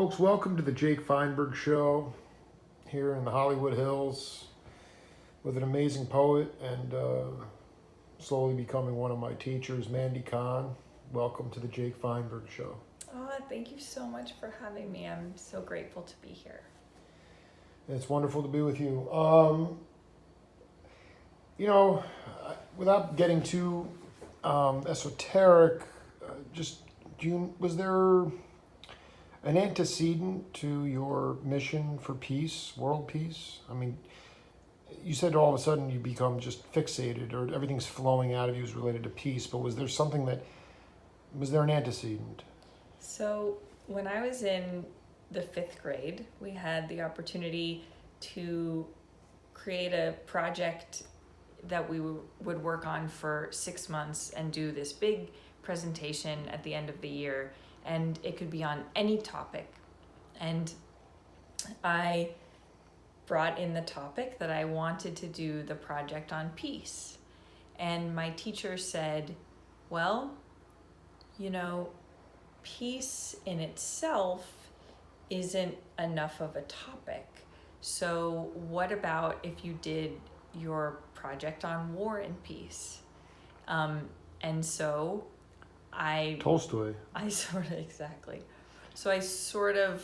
Folks, welcome to the Jake Feinberg Show here in the Hollywood Hills with an amazing poet and slowly becoming one of my teachers, Mandy Kahn. Welcome to the Jake Feinberg Show. Oh, thank you so much for having me. I'm so grateful to be here. It's wonderful to be with you. Without getting too esoteric, was there an antecedent to your mission for peace, world peace? I mean, you said all of a sudden you become just fixated or everything's flowing out of you is related to peace, but was there an antecedent? So, when I was in the 5th grade, we had the opportunity to create a project that we would work on for 6 months and do this big presentation at the end of the year. And it could be on any topic. And I brought in the topic that I wanted to do the project on peace. And my teacher said, well, peace in itself isn't enough of a topic. So what about if you did your project on war and peace? And so Tolstoy. Exactly. So I sort of,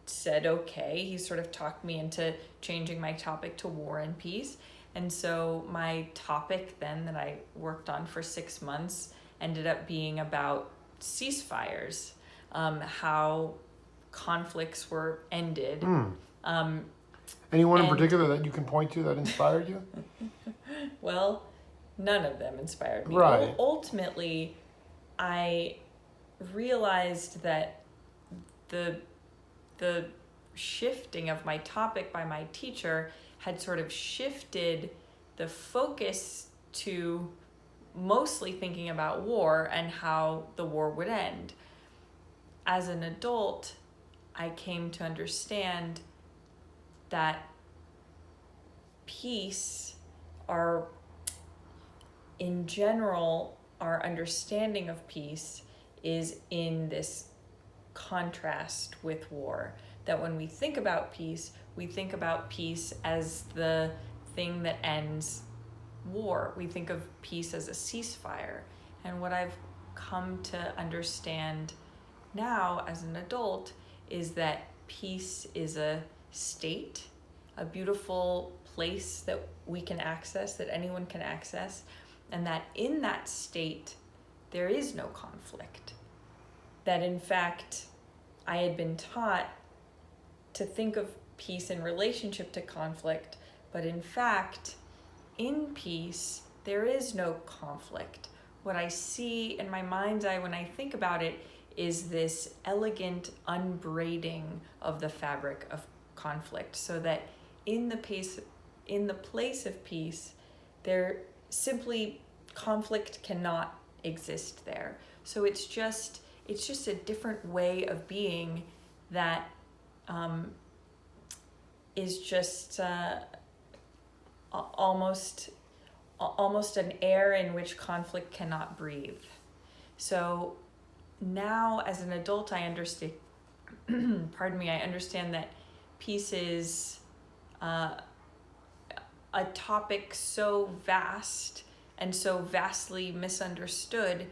said okay. He sort of talked me into changing my topic to war and peace. And so my topic then that I worked on for 6 months ended up being about ceasefires, how conflicts were ended. Anyone in particular that you can point to that inspired you? Well, none of them inspired me. Right. Ultimately, I realized that the shifting of my topic by my teacher had sort of shifted the focus to mostly thinking about war and how the war would end. As an adult, I came to understand that peace, in general, our understanding of peace is in this contrast with war. That when we think about peace as the thing that ends war. We think of peace as a ceasefire. And what I've come to understand now as an adult is that peace is a state, a beautiful place that we can access, that anyone can access, and that in that state, there is no conflict. That in fact, I had been taught to think of peace in relationship to conflict, but in fact, in peace, there is no conflict. What I see in my mind's eye when I think about it is this elegant unbraiding of the fabric of conflict, so that in the place of peace, there simply conflict cannot exist there. So it's just a different way of being that is just almost an air in which conflict cannot breathe. So now as an adult, I understand, I understand that peace is a topic so vast and so vastly misunderstood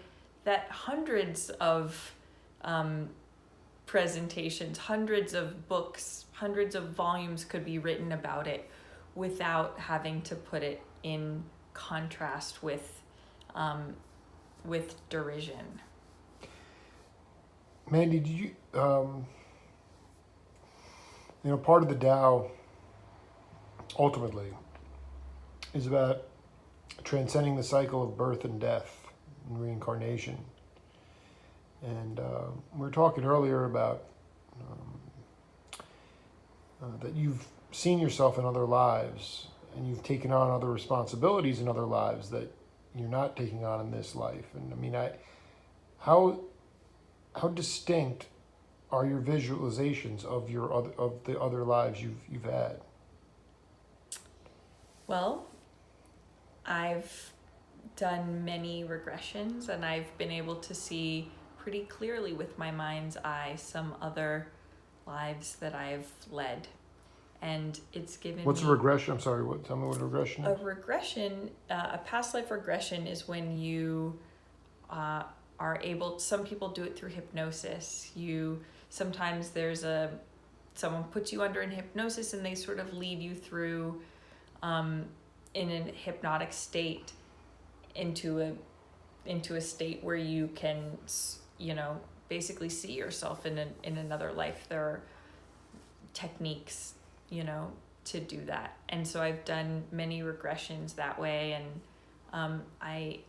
that hundreds of presentations, hundreds of books, hundreds of volumes could be written about it without having to put it in contrast with derision. Mandy, did you, part of the Tao ultimately is about transcending the cycle of birth and death and reincarnation. And we were talking earlier about that you've seen yourself in other lives and you've taken on other responsibilities in other lives that you're not taking on in this life. And I mean, how distinct are your visualizations of the other lives you've had? Well, I've done many regressions and I've been able to see pretty clearly with my mind's eye some other lives that I've led. And it's given What's me a regression? I'm sorry, tell me what a regression a is. regression. A past life regression is when you are able, some people do it through hypnosis. Sometimes someone puts you under in hypnosis and they sort of lead you through in a hypnotic state into a state where you can, basically see yourself in another life. There are techniques, to do that. And so I've done many regressions that way, and I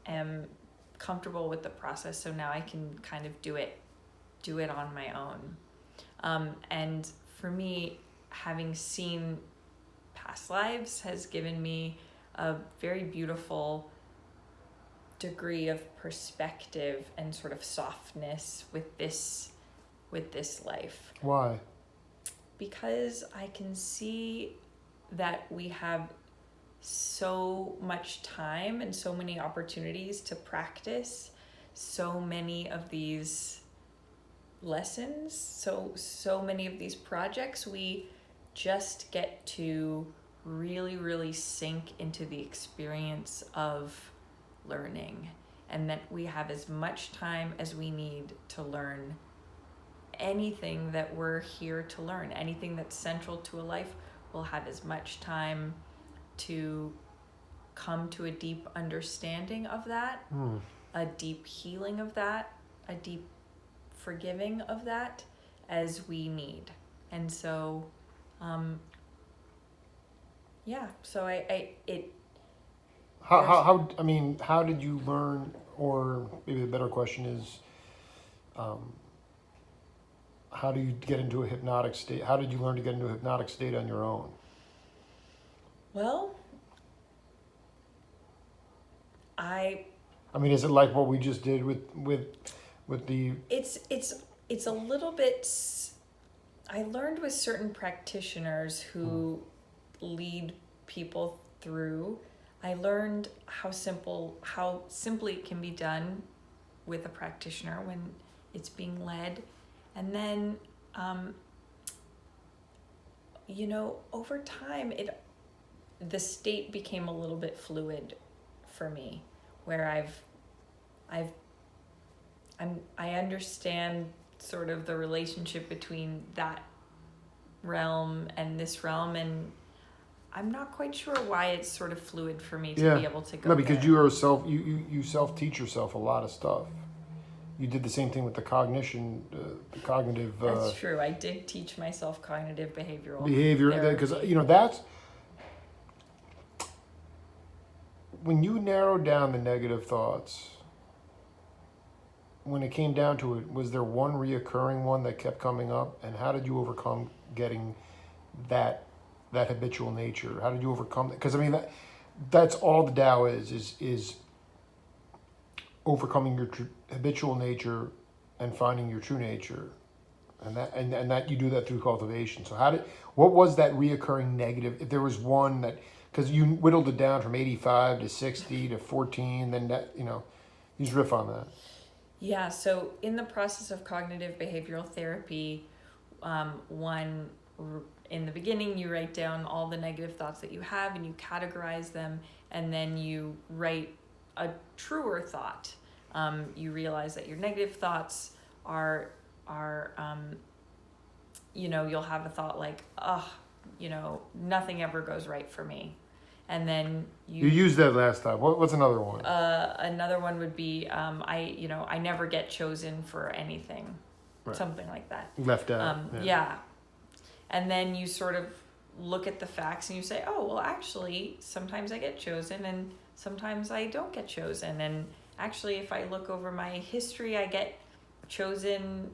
am comfortable with the process, so now I can kind of do it on my own. And for me, having seen past lives has given me a very beautiful degree of perspective and sort of softness with this life. Why? Because I can see that we have so much time and so many opportunities to practice so many of these lessons, so many of these projects. We just get to really, really sink into the experience of learning, and that we have as much time as we need to learn anything that we're here to learn. Anything that's central to a life, we'll have as much time to come to a deep understanding of that, a deep healing of that, a deep forgiving of that as we need. And so How did you learn, or maybe the better question is, how do you get into a hypnotic state? How did you learn to get into a hypnotic state on your own? Well, is it like what we just did with the? It's a little bit. I learned with certain practitioners who lead people through. I learned how simply it can be done with a practitioner when it's being led. And then, over time, the state became a little bit fluid for me, where I understand sort of the relationship between that realm and this realm, and I'm not quite sure why it's sort of fluid for me to be able to go. No, because there. you are you self-teach yourself a lot of stuff. You did the same thing with the cognitive. That's true. I did teach myself cognitive behavior, because that's when you narrowed down the negative thoughts. When it came down to it, was there one reoccurring one that kept coming up, and how did you overcome getting that habitual nature? How did you overcome that? Because that's all the Tao is overcoming your habitual nature and finding your true nature, and that you do that through cultivation. So what was that reoccurring negative? If there was one that, because you whittled it down from 85 to 60 to 14, then you just riff on that. Yeah. So in the process of cognitive behavioral therapy, in the beginning, you write down all the negative thoughts that you have and you categorize them, and then you write a truer thought. You realize that your negative thoughts are you'll have a thought like, nothing ever goes right for me. And then you used that last time. What's another one? Another one would be, I never get chosen for anything, right. Something like that. Left out. Yeah. And then you sort of look at the facts and you say, oh, well, actually, sometimes I get chosen and sometimes I don't get chosen. And actually, if I look over my history, I get chosen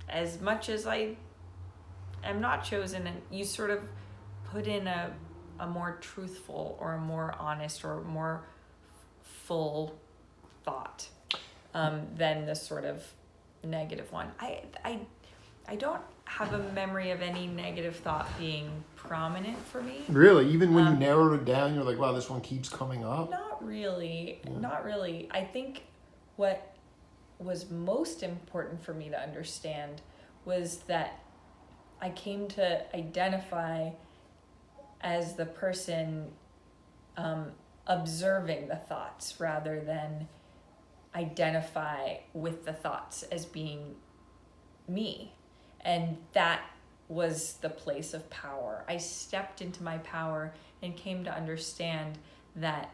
as much as I am not chosen. And you sort of put in a more truthful or a more honest or more full thought than the sort of negative one. I don't have a memory of any negative thought being prominent for me. Really? Even when you narrowed it down, you're like, wow, this one keeps coming up? Not really. Yeah. Not really. I think what was most important for me to understand was that I came to identify as the person observing the thoughts rather than identify with the thoughts as being me. And that was the place of power. I stepped into my power and came to understand that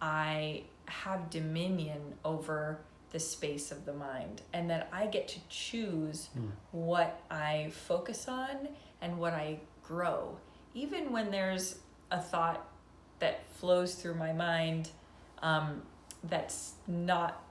I have dominion over the space of the mind, and that I get to choose what I focus on and what I grow. Even when there's a thought that flows through my mind that's not,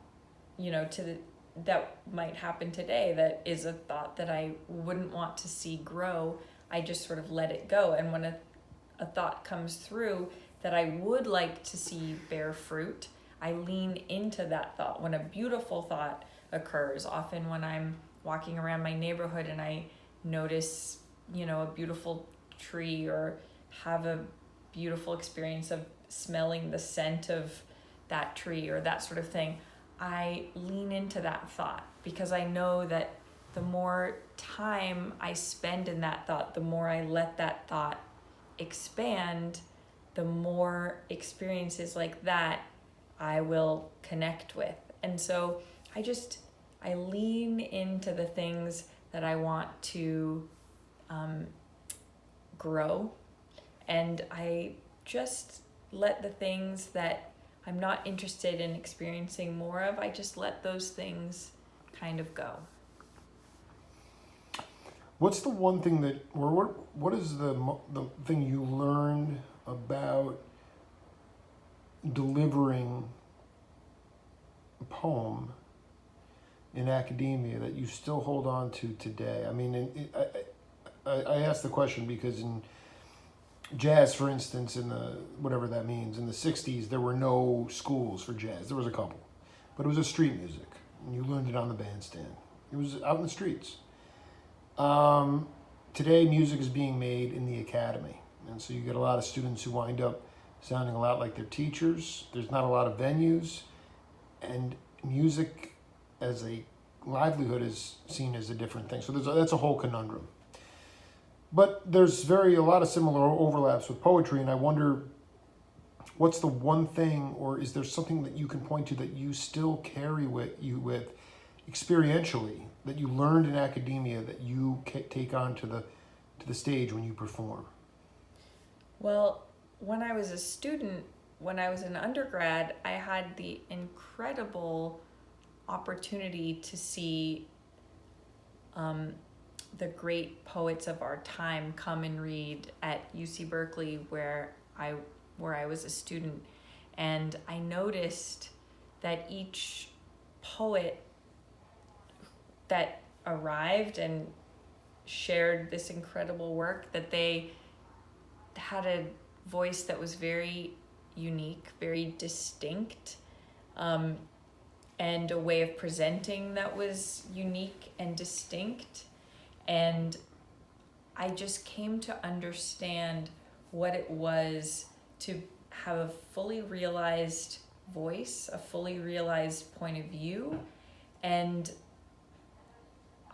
that might happen today, that is a thought that I wouldn't want to see grow, I just sort of let it go. And when a thought comes through that I would like to see bear fruit, I lean into that thought. When a beautiful thought occurs, often when I'm walking around my neighborhood and I notice, a beautiful tree, or have a beautiful experience of smelling the scent of that tree or that sort of thing, I lean into that thought, because I know that the more time I spend in that thought, the more I let that thought expand, the more experiences like that I will connect with. And so I lean into the things that I want to grow, and I just let the things that I'm not interested in experiencing more of, I just let those things kind of go. What's the one thing that, or what is the thing you learned about delivering a poem in academia that you still hold on to today? I mean, I asked the question because in jazz, for instance, in the, whatever that means, in the 60s, there were no schools for jazz. There was a couple, but it was a street music, and you learned it on the bandstand. It was out in the streets. Today, music is being made in the academy, and so you get a lot of students who wind up sounding a lot like their teachers. There's not a lot of venues, and music as a livelihood is seen as a different thing. So that's a whole conundrum. But there's a lot of similar overlaps with poetry, and I wonder, what's the one thing, or is there something that you can point to that you still carry with experientially, that you learned in academia that you take on to the stage when you perform? Well, when I was a student, when I was an undergrad, I had the incredible opportunity to see the great poets of our time come and read at UC Berkeley, where I was a student. And I noticed that each poet that arrived and shared this incredible work, that they had a voice that was very unique, very distinct, and a way of presenting that was unique and distinct. And I just came to understand what it was to have a fully realized voice, a fully realized point of view. And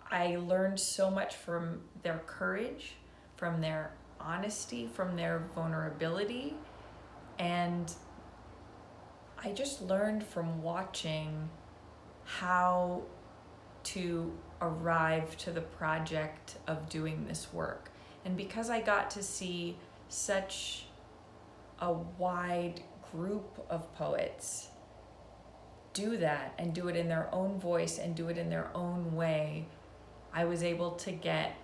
I learned so much from their courage, from their honesty, from their vulnerability. And I just learned from watching how to arrive to the project of doing this work. And because I got to see such a wide group of poets do that, and do it in their own voice and do it in their own way, I was able to get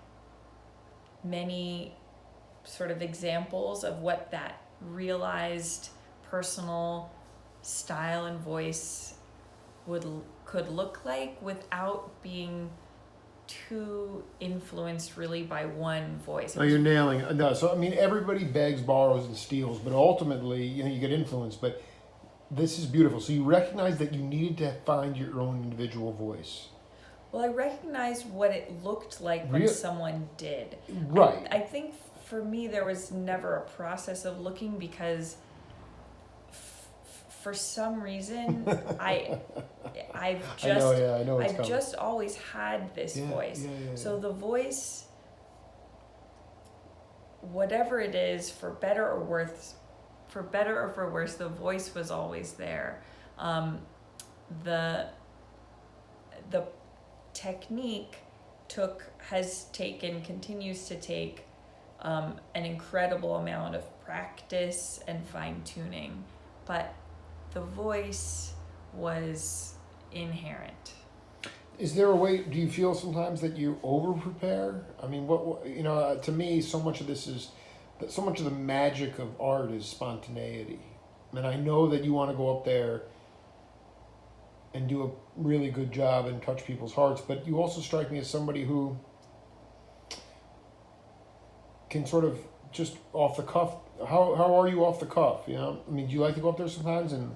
many sort of examples of what that realized personal style and voice could look like, without being too influenced really by one voice. No, you're nailing it. No, so I mean, everybody begs, borrows, and steals, but ultimately, you get influenced. But this is beautiful. So you recognize that you needed to find your own individual voice. Well, I recognized what it looked like when someone did. Right. I think for me, there was never a process of looking, because for some reason, I've I just know, yeah, I know it's I've coming. just always had this Yeah, voice. yeah. So the voice, whatever it is, for better or worse, the voice was always there. The the technique continues to take an incredible amount of practice and fine tuning, but the voice was inherent. Is there a way? Do you feel sometimes that you over prepare? I mean, to me, so much of the magic of art is spontaneity. And I know that you want to go up there and do a really good job and touch people's hearts, but you also strike me as somebody who can sort of just off the cuff. How are you off the cuff? You know, I mean, do you like to go up there sometimes and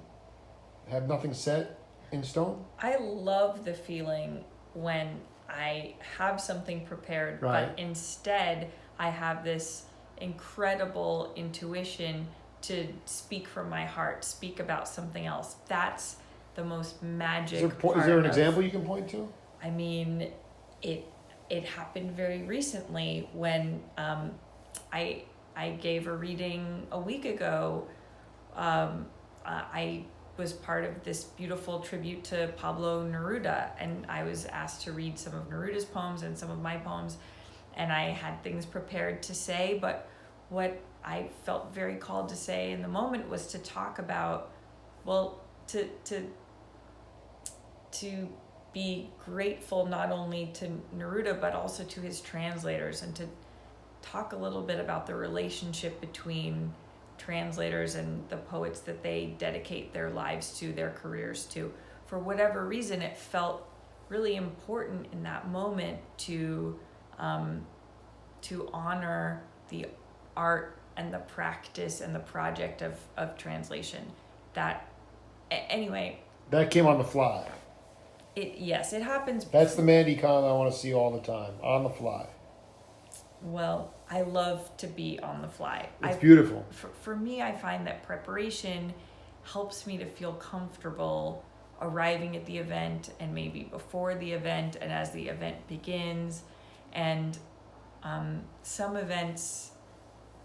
have nothing set in stone? I love the feeling when I have something prepared, Right. but instead I have this incredible intuition to speak from my heart, speak about something else. That's the most magic part. Is there an example you can point to? I mean, it happened very recently when I gave a reading a week ago. I was part of this beautiful tribute to Pablo Neruda, and I was asked to read some of Neruda's poems and some of my poems, and I had things prepared to say, but what I felt very called to say in the moment was to talk about, well, to be grateful not only to Neruda but also to his translators, and to talk a little bit about the relationship between translators and the poets that they dedicate their lives to, their careers to. For whatever reason, it felt really important in that moment to honor the art and the practice and the project of translation. Anyway. That came on the fly. Yes, it happens. That's the Mandy Kahn I want to see all the time, on the fly. Well, I love to be on the fly. It's beautiful. For me, I find that preparation helps me to feel comfortable arriving at the event, and maybe before the event and as the event begins. And some events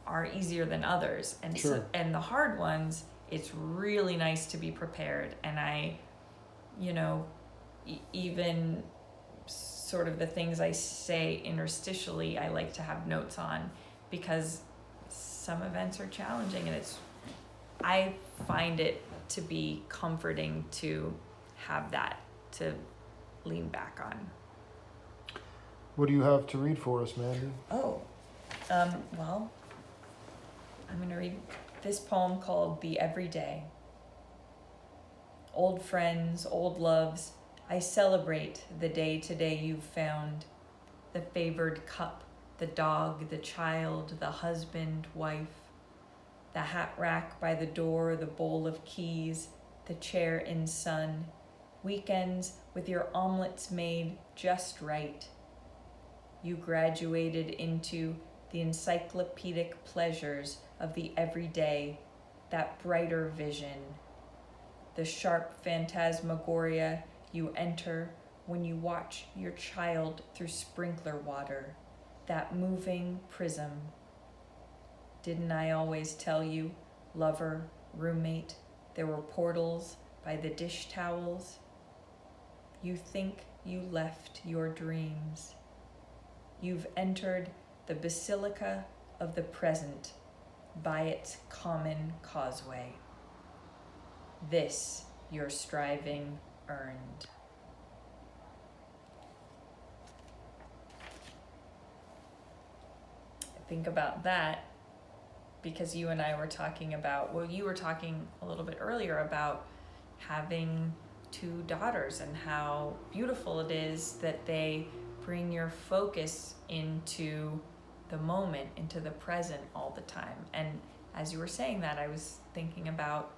are easier than others. And sure. And the hard ones, it's really nice to be prepared. And I, even sort of the things I say interstitially, I like to have notes on, because some events are challenging, and I find it to be comforting to have that to lean back on. What do you have to read for us, Mandy? Oh, well, I'm going to read this poem called The Everyday. Old friends, old loves, I celebrate the day today you've found, the favored cup, the dog, the child, the husband, wife, the hat rack by the door, the bowl of keys, the chair in sun, weekends with your omelets made just right. You graduated into the encyclopedic pleasures of the everyday, that brighter vision, the sharp phantasmagoria you enter when you watch your child through sprinkler water, that moving prism. Didn't I always tell you, lover, roommate, there were portals by the dish towels? You think you left your dreams. You've entered the basilica of the present by its common causeway. This your striving earned. Think about that, because you and I were talking about, you were talking a little bit earlier about having 2 daughters and how beautiful it is that they bring your focus into the moment, into the present all the time. And as you were saying that, I was thinking about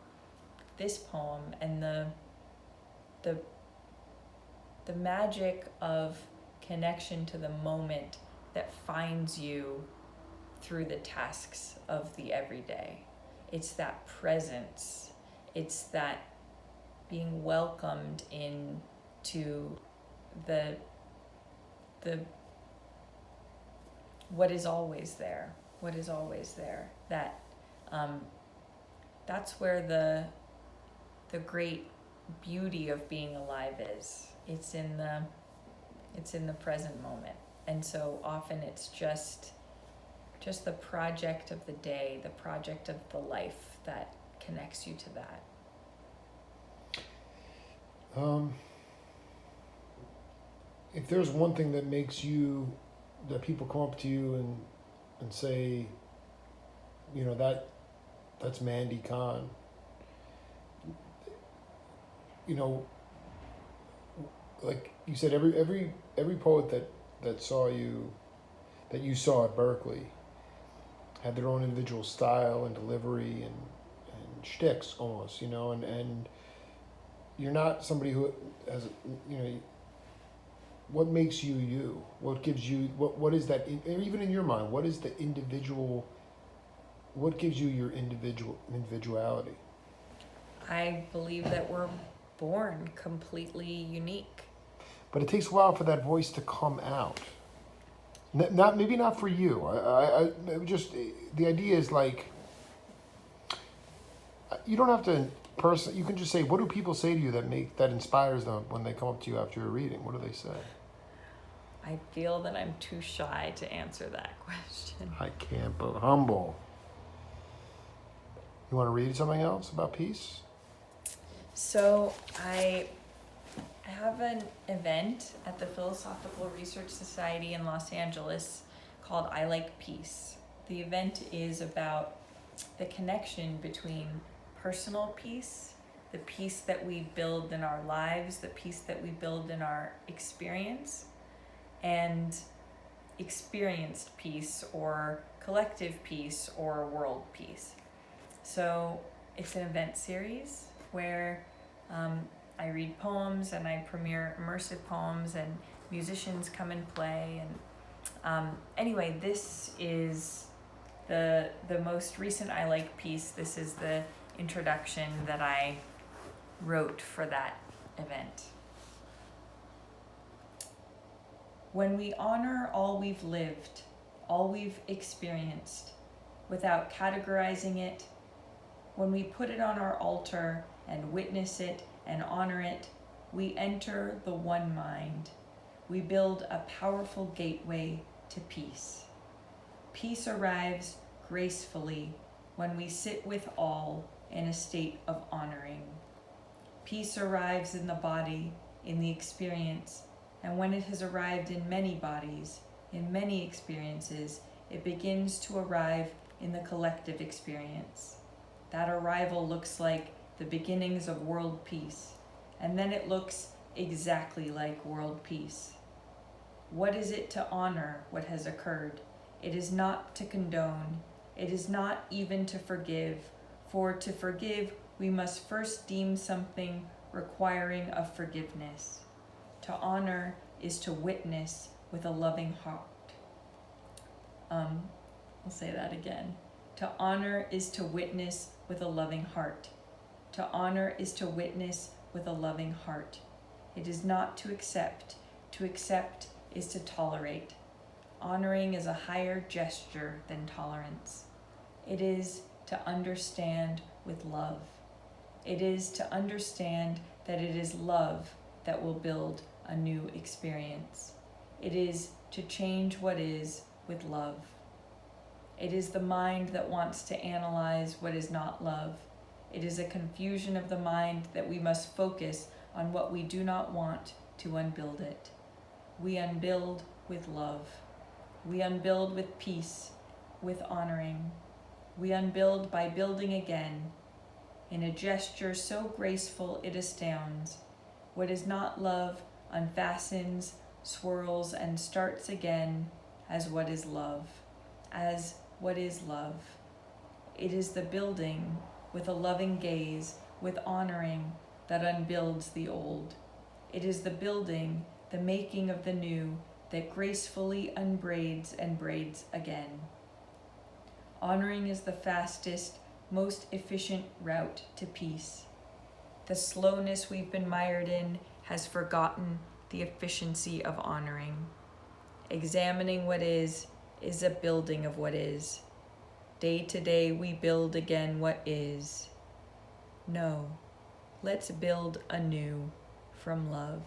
this poem and the magic of connection to the moment that finds you through the tasks of the everyday. It's that presence. It's that being welcomed into the what is always there, that that's where the great beauty of being alive is. It's in the present moment. And so often it's just the project of the day, the project of the life that connects you to that. If there's one thing that makes you, that people come up to you and say, that's Mandy Kahn. Like you said, every poet that saw you, that you saw at Berkeley, had their own individual style and delivery and shticks almost, and you're not somebody who has, what makes you you? What gives you, what is that, even in your mind, what is the individual, what gives you your individuality? I believe that we're born completely unique. But it takes a while for that voice to come out. Maybe not for you. I just, the idea is like, you don't have to you can just say, what do people say to you that inspires them when they come up to you after your reading? What do they say? I feel that I'm too shy to answer that question. I can't, but humble. You want to read something else about peace? So I have an event at the Philosophical Research Society in Los Angeles called I Like Peace. The event is about the connection between personal peace, the peace that we build in our lives, the peace that we build in our experience, and experienced peace or collective peace or world peace. So it's an event series where I read poems and I premiere immersive poems and musicians come and play. And anyway, this is the most recent I Like piece. This is the introduction that I wrote for that event. When we honor all we've lived, all we've experienced, without categorizing it, when we put it on our altar and witness it and honor it, we enter the one mind. We build a powerful gateway to peace. Peace arrives gracefully when we sit with all in a state of honoring. Peace arrives in the body, in the experience, and when it has arrived in many bodies, in many experiences, it begins to arrive in the collective experience. That arrival looks like the beginnings of world peace, and then it looks exactly like world peace. What is it to honor what has occurred? It is not to condone. It is not even to forgive. For to forgive, we must first deem something requiring of forgiveness. To honor is to witness with a loving heart. I'll say that again. To honor is to witness with a loving heart. To honor is to witness with a loving heart. It is not to accept. To accept is to tolerate. Honoring is a higher gesture than tolerance. It is to understand with love. It is to understand that it is love that will build a new experience. It is to change what is with love. It is the mind that wants to analyze what is not love. It is a confusion of the mind that we must focus on what we do not want to unbuild it. We unbuild with love. We unbuild with peace, with honoring. We unbuild by building again, in a gesture so graceful it astounds. What is not love unfastens, swirls, and starts again as what is love, as what is love. It is the building with a loving gaze, with honoring, that unbuilds the old. It is the building, the making of the new, that gracefully unbraids and braids again. Honoring is the fastest, most efficient route to peace. The slowness we've been mired in has forgotten the efficiency of honoring. Examining what is a building of what is. Day to day we build again what is. No, let's build anew from love.